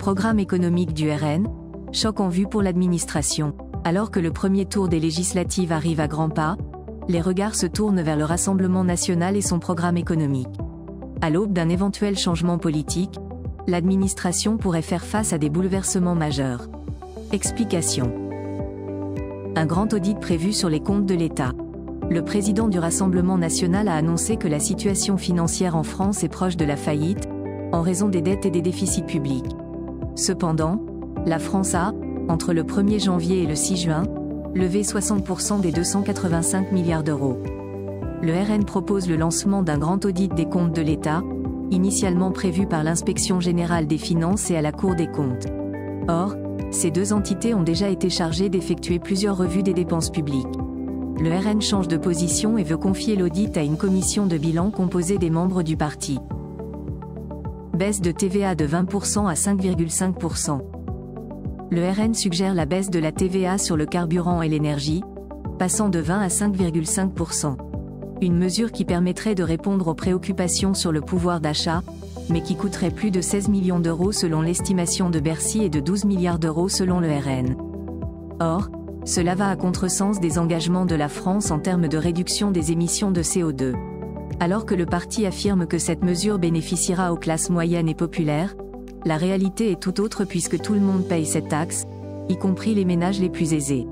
Programme économique du RN, choc en vue pour l'administration. Alors que le premier tour des législatives arrive à grands pas, les regards se tournent vers le Rassemblement national et son programme économique. À l'aube d'un éventuel changement politique, l'administration pourrait faire face à des bouleversements majeurs. Explication. Un grand audit prévu sur les comptes de l'État. Le président du Rassemblement national a annoncé que la situation financière en France est proche de la faillite, en raison des dettes et des déficits publics. Cependant, la France a, entre le 1er janvier et le 6 juin, levé 60% des 285 milliards d'euros. Le RN propose le lancement d'un grand audit des comptes de l'État, initialement prévu par l'Inspection générale des finances et à la Cour des comptes. Or, ces deux entités ont déjà été chargées d'effectuer plusieurs revues des dépenses publiques. Le RN change de position et veut confier l'audit à une commission de bilan composée des membres du parti. Baisse de TVA de 20% à 5,5%. Le RN suggère la baisse de la TVA sur le carburant et l'énergie, passant de 20 à 5,5%. Une mesure qui permettrait de répondre aux préoccupations sur le pouvoir d'achat, mais qui coûterait plus de 16 millions d'euros selon l'estimation de Bercy et de 12 milliards d'euros selon le RN. Or, cela va à contresens des engagements de la France en termes de réduction des émissions de CO2. Alors que le parti affirme que cette mesure bénéficiera aux classes moyennes et populaires, la réalité est tout autre puisque tout le monde paye cette taxe, y compris les ménages les plus aisés.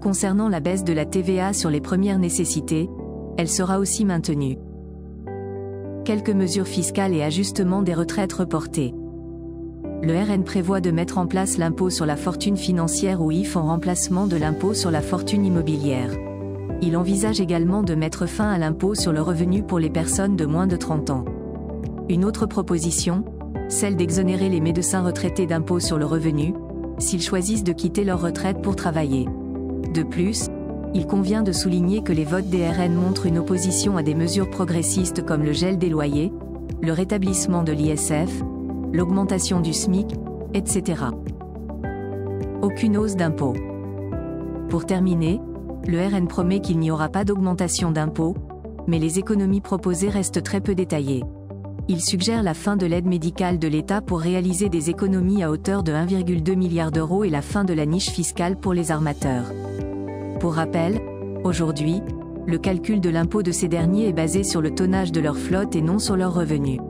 Concernant la baisse de la TVA sur les premières nécessités, elle sera aussi maintenue. Quelques mesures fiscales et ajustements des retraites reportées. Le RN prévoit de mettre en place l'impôt sur la fortune financière ou IF en remplacement de l'impôt sur la fortune immobilière. Il envisage également de mettre fin à l'impôt sur le revenu pour les personnes de moins de 30 ans. Une autre proposition, celle d'exonérer les médecins retraités d'impôt sur le revenu, s'ils choisissent de quitter leur retraite pour travailler. De plus, il convient de souligner que les votes des RN montrent une opposition à des mesures progressistes comme le gel des loyers, le rétablissement de l'ISF, l'augmentation du SMIC, etc. Aucune hausse d'impôts. Pour terminer, le RN promet qu'il n'y aura pas d'augmentation d'impôts, mais les économies proposées restent très peu détaillées. Il suggère la fin de l'aide médicale de l'État pour réaliser des économies à hauteur de 1,2 milliard d'euros et la fin de la niche fiscale pour les armateurs. Pour rappel, aujourd'hui, le calcul de l'impôt de ces derniers est basé sur le tonnage de leur flotte et non sur leurs revenus.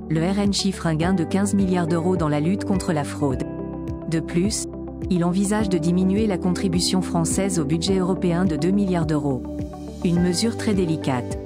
Le RN chiffre un gain de 15 milliards d'euros dans la lutte contre la fraude. De plus, il envisage de diminuer la contribution française au budget européen de 2 milliards d'euros. Une mesure très délicate.